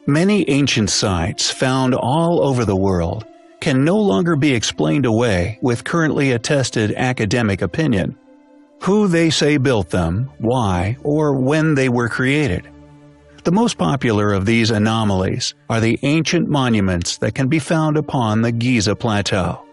Many ancient sites found all over the world can no longer be explained away with currently attested academic opinion. Who they say built them, why, or when they were created. The most popular of these anomalies are the ancient monuments that can be found upon the Giza Plateau.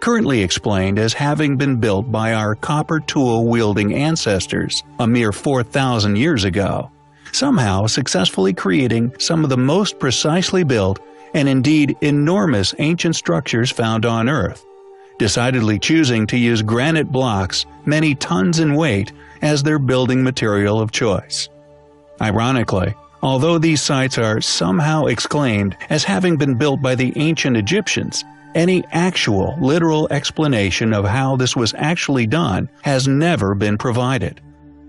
Currently explained as having been built by our copper tool-wielding ancestors a mere 4,000 years ago, somehow successfully creating some of the most precisely built and indeed enormous ancient structures found on Earth, decidedly choosing to use granite blocks many tons in weight as their building material of choice. Ironically, although these sites are somehow exclaimed as having been built by the ancient Egyptians, any actual, literal explanation of how this was actually done has never been provided.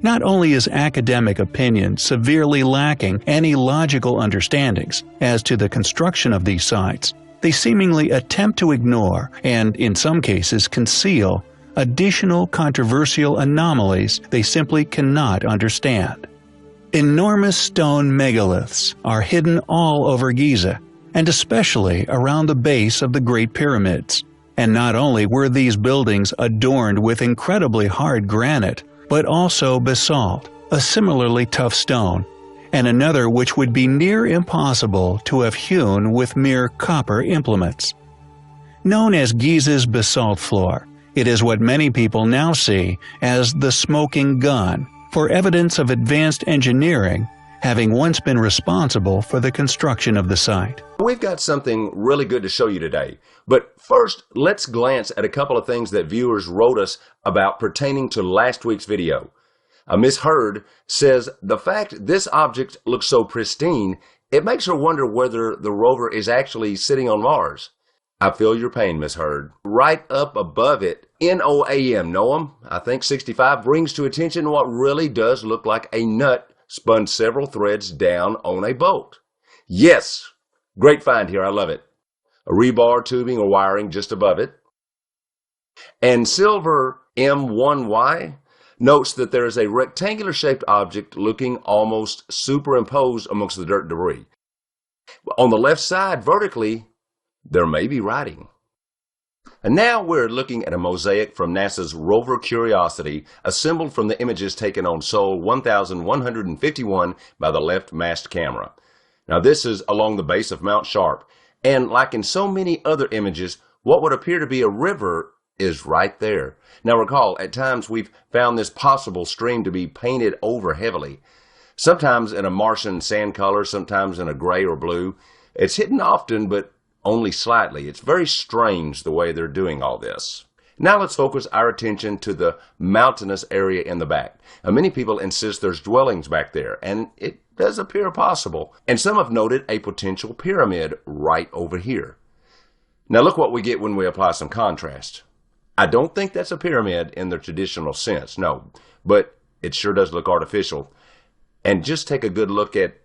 Not only is academic opinion severely lacking any logical understandings as to the construction of these sites, they seemingly attempt to ignore, and in some cases conceal, additional controversial anomalies they simply cannot understand. Enormous stone megaliths are hidden all over Giza, and especially around the base of the Great Pyramids. And not only were these buildings adorned with incredibly hard granite, but also basalt, a similarly tough stone, and another which would be near impossible to have hewn with mere copper implements. Known as Giza's basalt floor, it is what many people now see as the smoking gun for evidence of advanced engineering having once been responsible for the construction of the site. We've got something really good to show you today, but first let's glance at a couple of things that viewers wrote us about pertaining to last week's video. Miss Hurd says, the fact this object looks so pristine, it makes her wonder whether the rover is actually sitting on Mars. I feel your pain, Miss Hurd. Right up above it, NOAM, Noam, I think 65, brings to attention what really does look like a nut spun several threads down on a bolt. Yes, great find here, I love it. A rebar tubing or wiring just above it. And Silver M1Y notes that there is a rectangular shaped object looking almost superimposed amongst the dirt debris. On the left side, vertically, there may be writing. And now we're looking at a mosaic from NASA's rover Curiosity, assembled from the images taken on Sol 1151 by the left mast camera. Now this is along the base of Mount Sharp, and like in so many other images, what would appear to be a river is right there. Now recall, at times we've found this possible stream to be painted over heavily, sometimes in a Martian sand color, sometimes in a gray or blue. It's hidden often, but only slightly. It's very strange the way they're doing all this. Now let's focus our attention to the mountainous area in the back. Many people insist there's dwellings back there, and it does appear possible. And some have noted a potential pyramid right over here. Now look what we get when we apply some contrast. I don't think that's a pyramid in the traditional sense, no, but it sure does look artificial. And just take a good look at,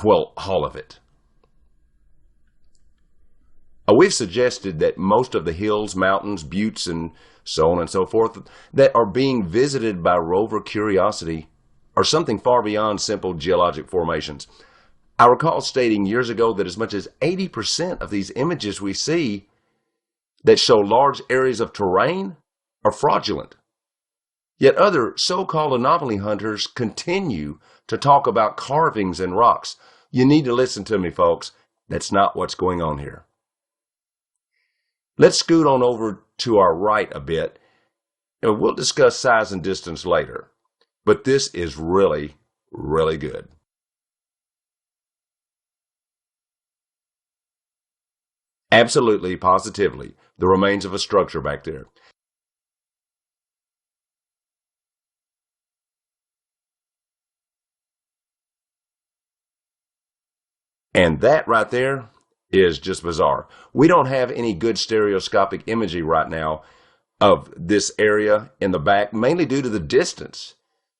well, all of it. We've suggested that most of the hills, mountains, buttes, and so on and so forth that are being visited by rover Curiosity are something far beyond simple geologic formations. I recall stating years ago that as much as 80% of these images we see that show large areas of terrain are fraudulent. Yet other so-called anomaly hunters continue to talk about carvings and rocks. You need to listen to me, folks. That's not what's going on here. Let's scoot on over to our right a bit, and we'll discuss size and distance later. But this is really, really good. Absolutely, positively, the remains of a structure back there. And that right there is just bizarre. We don't have any good stereoscopic imagery right now of this area in the back, mainly due to the distance.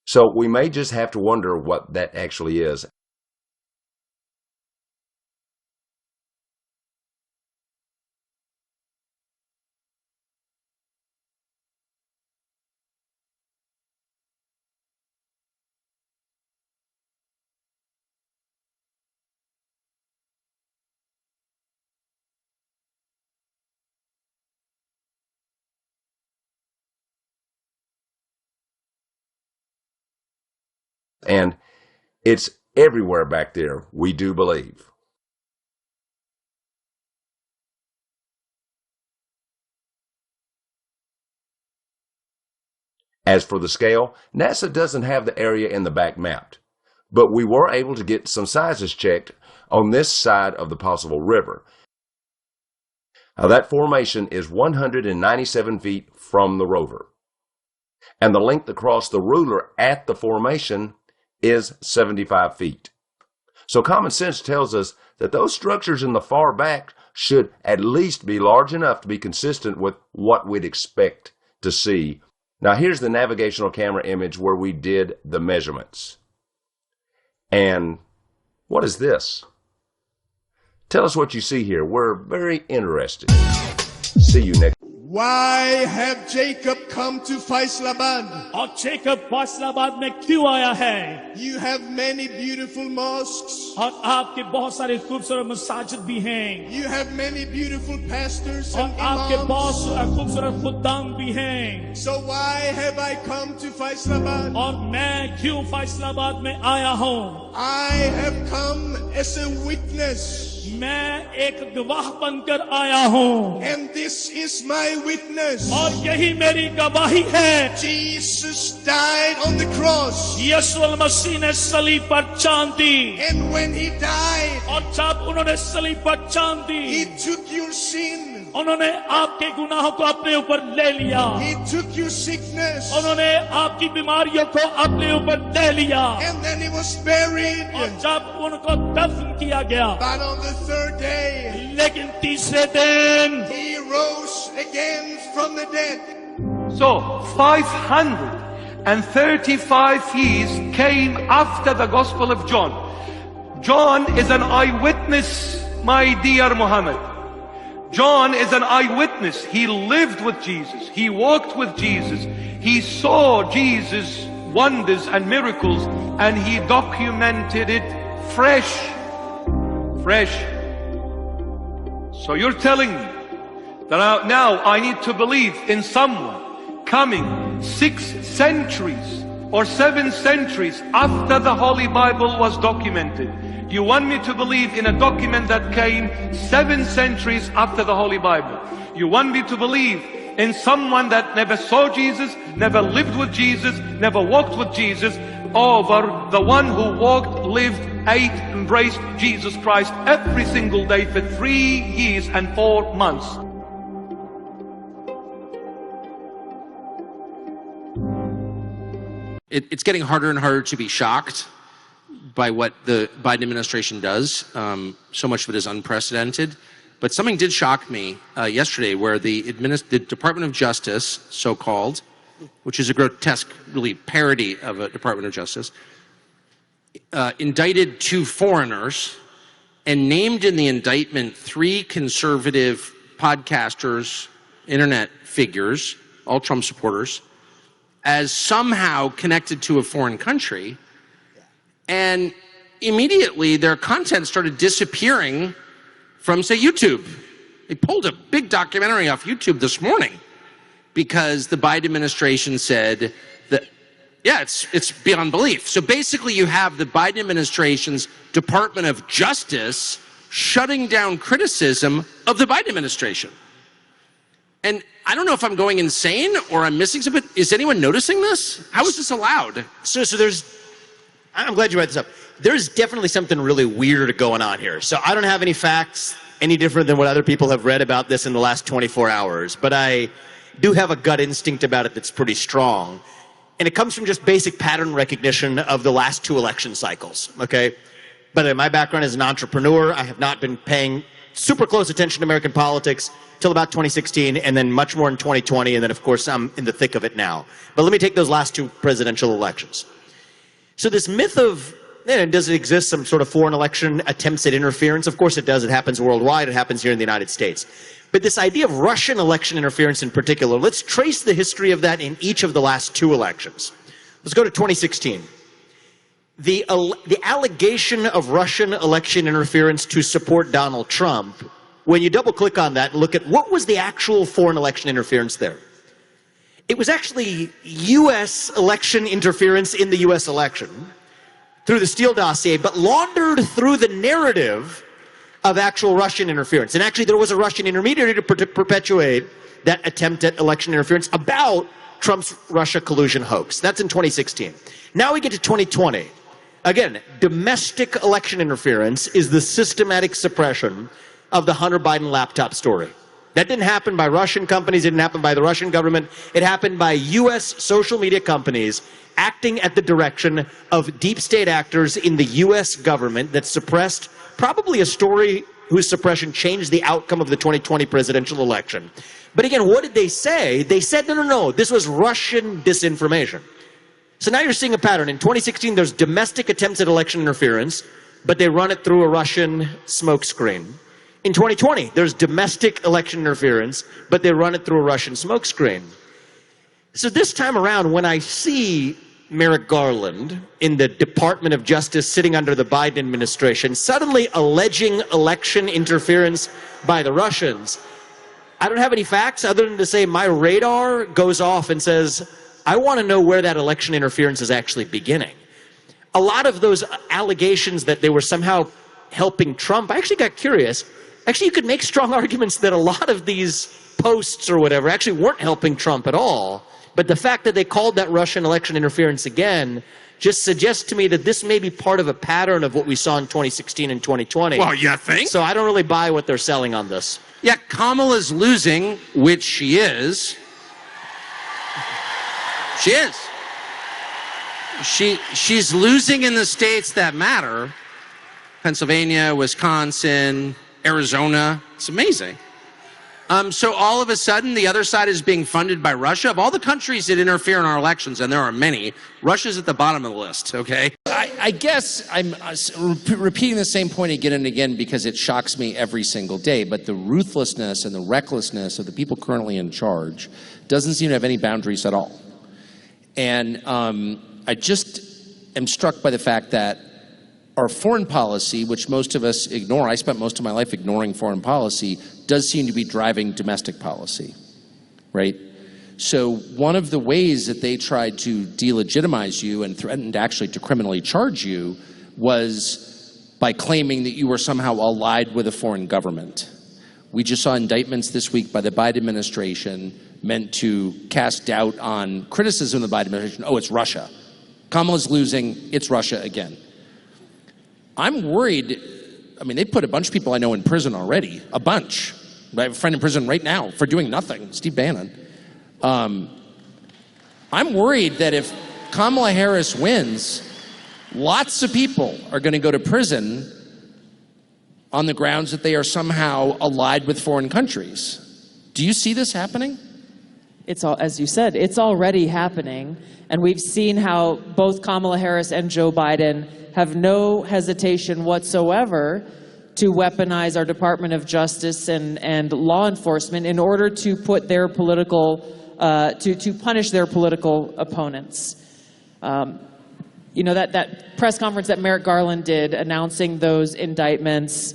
So we may just have to wonder what that actually is. And it's everywhere back there, we do believe. As for the scale, NASA doesn't have the area in the back mapped, but we were able to get some sizes checked on this side of the possible river. Now, that formation is 197 feet from the rover, and the length across the ruler at the formation is 75 feet. So common sense tells us that those structures in the far back should at least be large enough to be consistent with what we'd expect to see. Now here's the navigational camera image where we did the measurements. And what is this? Tell us what you see here. We're very interested. See you next. Why have Jacob come to Faisalabad? और Jacob Faisalabad में क्यों आया है? You have many beautiful mosques. और आपके बहुत सारे खूबसूरत मसाजिद भी हैं. You have many beautiful pastors और and आपके बहुत imams. खूबसूरत खुदाम भी हैं. So why have I come to Faisalabad? और मैं क्यों फैसलाबाद में आया हूँ? I have come as a witness. मैं एक गवाह बनकर आया हूँ. And this is my witness. और यही मेरी गवाही है. Jesus died on the cross. यीशु मसीह ने सलीब पर जान दी. And when he died, और जब उन्होंने सलीब पर जान he the, took your sin. उन्होंने आपके गुनाहों को अपने ऊपर ले लिया. He took your sickness. उन्होंने आपकी बीमारियों को अपने ऊपर ले लिया. And then he was buried. और जब उनको दफन किया गया, But on the third day, लेकिन तीसरे दिन he rose again from the dead. So, 535 years came after the Gospel of John. John is an eyewitness, my dear Muhammad. John is an eyewitness. He lived with Jesus. He walked with Jesus. He saw Jesus' wonders and miracles, and he documented it fresh. So you're telling me that now I need to believe in someone coming 6 centuries or 7 centuries after the Holy Bible was documented. You want me to believe in a document that came 7 centuries after the Holy Bible. You want me to believe in someone that never saw Jesus, never lived with Jesus, never walked with Jesus, over the one who walked, lived, ate, embraced Jesus Christ every single day for 3 years and 4 months. It's getting harder and harder to be shocked by what the Biden administration does. So much of it is unprecedented. But something did shock me yesterday, where the Department of Justice, so-called, which is a grotesque, really, parody of a Department of Justice, indicted 2 foreigners and named in the indictment 3 conservative podcasters, internet figures, all Trump supporters, as somehow connected to a foreign country. And immediately their content started disappearing from, say, YouTube. They pulled a big documentary off YouTube this morning because the Biden administration said that, yeah, it's beyond belief. So basically you have the Biden administration's Department of Justice shutting down criticism of the Biden administration. And I don't know if I'm going insane or I'm missing something. Is anyone noticing this? How is this allowed? So I'm glad you brought this up. There's definitely something really weird going on here. So I don't have any facts any different than what other people have read about this in the last 24 hours, but I do have a gut instinct about it that's pretty strong. And it comes from just basic pattern recognition of the last 2 election cycles, okay? But my background as an entrepreneur, I have not been paying super close attention to American politics till about 2016, and then much more in 2020, and then of course I'm in the thick of it now. But let me take those last 2 presidential elections. So this myth of, does it exist, some sort of foreign election attempts at interference? Of course it does. It happens worldwide. It happens here in the United States. But this idea of Russian election interference in particular, let's trace the history of that in each of the last 2 elections. Let's go to 2016. The allegation of Russian election interference to support Donald Trump, when you double click on that and look at what was the actual foreign election interference there, it was actually U.S. election interference in the U.S. election. through the Steele dossier, but laundered through the narrative of actual Russian interference. And actually, there was a Russian intermediary to perpetuate that attempt at election interference about Trump's Russia collusion hoax. That's in 2016. Now we get to 2020. Again, domestic election interference is the systematic suppression of the Hunter Biden laptop story. That didn't happen by Russian companies, it didn't happen by the Russian government. It happened by U.S. social media companies acting at the direction of deep state actors in the U.S. government that suppressed probably a story whose suppression changed the outcome of the 2020 presidential election. But again, what did they say? They said, no, this was Russian disinformation. So now you're seeing a pattern. In 2016, there's domestic attempts at election interference, but they run it through a Russian smokescreen. In 2020, there's domestic election interference, but they run it through a Russian smokescreen. So this time around, when I see Merrick Garland in the Department of Justice sitting under the Biden administration, suddenly alleging election interference by the Russians, I don't have any facts other than to say my radar goes off and says, I want to know where that election interference is actually beginning. A lot of those allegations that they were somehow helping Trump, I actually got curious. Actually, you could make strong arguments that a lot of these posts or whatever actually weren't helping Trump at all. But the fact that they called that Russian election interference again just suggests to me that this may be part of a pattern of what we saw in 2016 and 2020. Well, you think? So I don't really buy what they're selling on this. Yeah, Kamala's losing, which she is. She is. She's losing in the states that matter. Pennsylvania, Wisconsin, Arizona. It's amazing. So all of a sudden, the other side is being funded by Russia. Of all the countries that interfere in our elections, and there are many, Russia's at the bottom of the list, okay? I guess I'm repeating the same point again and again because it shocks me every single day, but the ruthlessness and the recklessness of the people currently in charge doesn't seem to have any boundaries at all. And I just am struck by the fact that our foreign policy, which most of us ignore, I spent most of my life ignoring foreign policy, does seem to be driving domestic policy, right? So one of the ways that they tried to delegitimize you and threatened actually to criminally charge you was by claiming that you were somehow allied with a foreign government. We just saw indictments this week by the Biden administration meant to cast doubt on criticism of the Biden administration. Oh, it's Russia. Kamala's losing, it's Russia again. I'm worried. I mean, they put a bunch of people I know in prison already. A bunch. I have a friend in prison right now for doing nothing, Steve Bannon. I'm worried that if Kamala Harris wins, lots of people are going to go to prison on the grounds that they are somehow allied with foreign countries. Do you see this happening? It's all, as you said, it's already happening. And we've seen how both Kamala Harris and Joe Biden have no hesitation whatsoever to weaponize our Department of Justice and law enforcement in order to put their political, to punish their political opponents. You know, that press conference that Merrick Garland did announcing those indictments,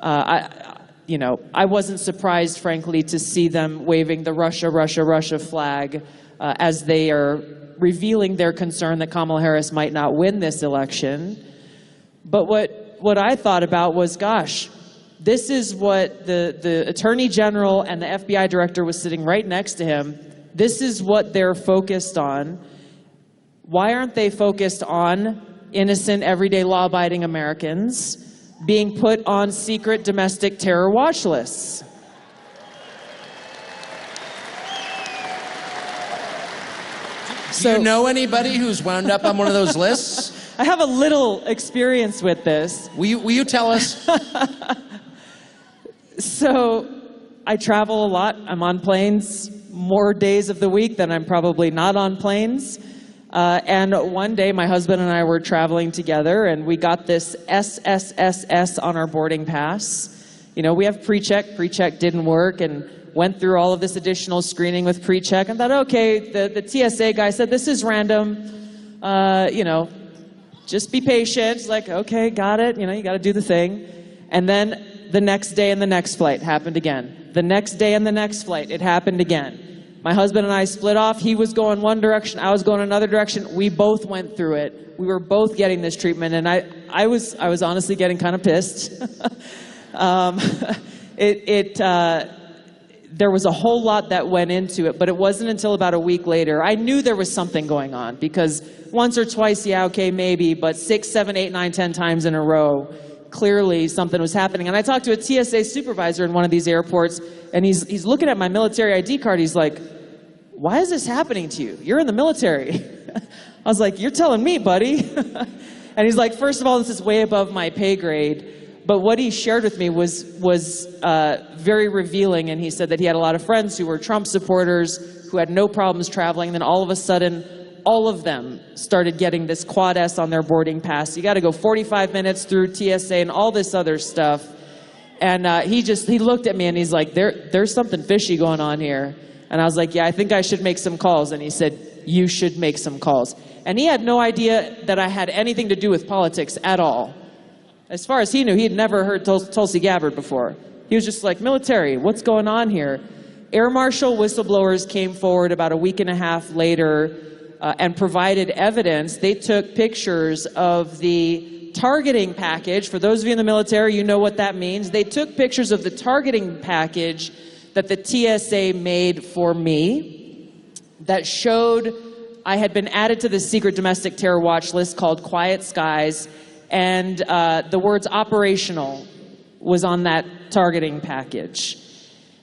I wasn't surprised, frankly, to see them waving the Russia flag as they are revealing their concern that Kamala Harris might not win this election. But what I thought about was, gosh, this is what the Attorney General and the FBI Director was sitting right next to him. This is what they're focused on. Why aren't they focused on innocent, everyday, law-abiding Americans being put on secret domestic terror watch lists? Do you know anybody who's wound up on one of those lists? I have a little experience with this. Will you tell us? So I travel a lot. I'm on planes more days of the week than I'm probably not on planes. And one day my husband and I were traveling together and we got this SSSS on our boarding pass. You know, we have pre-check. Pre-check didn't work and went through all of this additional screening with pre-check and thought, okay, the TSA guy said, this is random, just be patient. Like, okay, got it. You know, you got to do the thing. And then the next day and the next flight happened again. The next day and the next flight, it happened again. My husband and I split off. He was going one direction, I was going another direction. We both went through it. We were both getting this treatment, and I was honestly getting kind of pissed. There was a whole lot that went into it, but it wasn't until about a week later. I knew there was something going on, because once or twice, yeah, okay, maybe, but 6, 7, 8, 9, 10 times in a row, clearly something was happening. And I talked to a TSA supervisor in one of these airports, and he's looking at my military ID card. He's like, why is this happening to you? You're in the military. I was like, you're telling me, buddy. And he's like, first of all, this is way above my pay grade. But what he shared with me was very revealing, and he said that he had a lot of friends who were Trump supporters, who had no problems traveling, and then all of a sudden, all of them started getting this Quad S on their boarding pass. You got to go 45 minutes through TSA and all this other stuff. And he looked at me and he's like, there's something fishy going on here. And I was like, yeah, I think I should make some calls. And he said, you should make some calls. And he had no idea that I had anything to do with politics at all. As far as he knew, he had never heard Tulsi Gabbard before. He was just like, military, what's going on here? Air Marshal whistleblowers came forward about a week and a half later and provided evidence. They took pictures of the targeting package. For those of you in the military, you know what that means. They took pictures of the targeting package that the TSA made for me that showed I had been added to the secret domestic terror watch list called Quiet Skies, and the words operational was on that targeting package.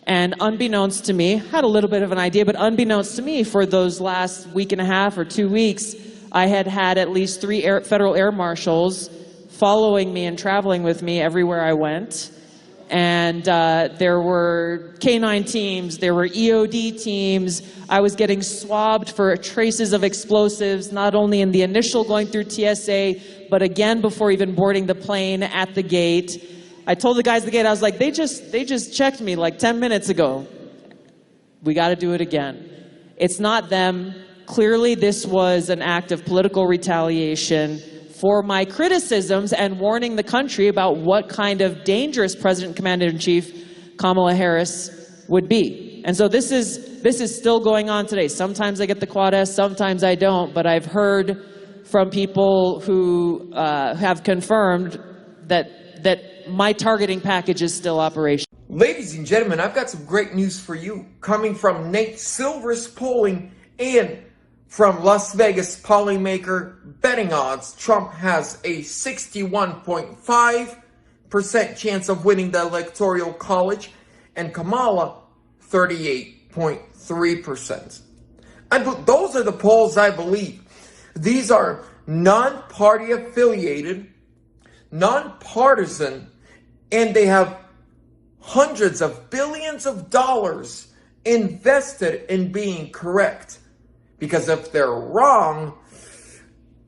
And unbeknownst to me, had a little bit of an idea, but unbeknownst to me, for those last week and a half or 2 weeks, I had had at least 3 federal air marshals following me and traveling with me everywhere I went. And there were K-9 teams, there were EOD teams. I was getting swabbed for traces of explosives, not only in the initial going through TSA, but again before even boarding the plane at the gate. I told the guys at the gate, I was like, they just checked me like 10 minutes ago. We got to do it again. It's not them. Clearly, this was an act of political retaliation for my criticisms and warning the country about what kind of dangerous President Commander-in-Chief Kamala Harris would be. And so this is still going on today. Sometimes I get the Quad S, sometimes I don't, but I've heard from people who have confirmed that my targeting package is still operational. Ladies and gentlemen, I've got some great news for you coming from Nate Silver's polling and from Las Vegas Polymaker betting odds. Trump has a 61.5% chance of winning the Electoral College, and Kamala 38.3%. Those are the polls I believe. These are non-party affiliated, non-partisan, and they have hundreds of billions of dollars invested in being correct. Because if they're wrong,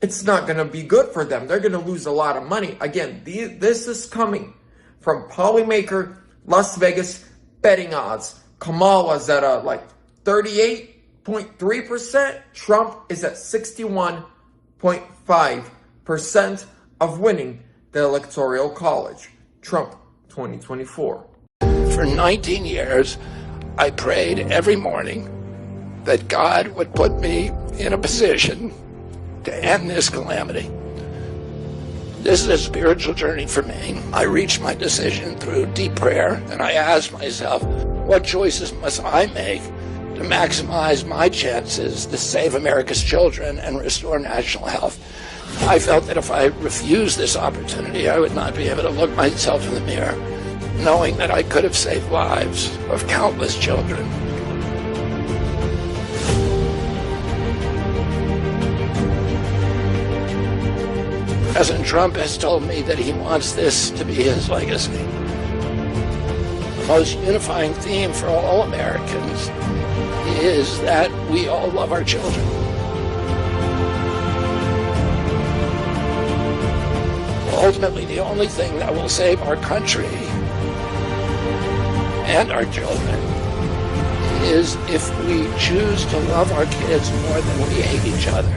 it's not going to be good for them. They're going to lose a lot of money. Again, this is coming from Polymaker, Las Vegas betting odds. Kamala's at like 38.3%. Trump is at 61.5% of winning the Electoral College. Trump 2024. For 19 years, I prayed every morning that God would put me in a position to end this calamity. This is a spiritual journey for me. I reached my decision through deep prayer, and I asked myself, what choices must I make to maximize my chances to save America's children and restore national health? I felt that if I refused this opportunity, I would not be able to look myself in the mirror, knowing that I could have saved lives of countless children. President Trump has told me that he wants this to be his legacy. The most unifying theme for all Americans is that we all love our children. Ultimately, the only thing that will save our country and our children is if we choose to love our kids more than we hate each other.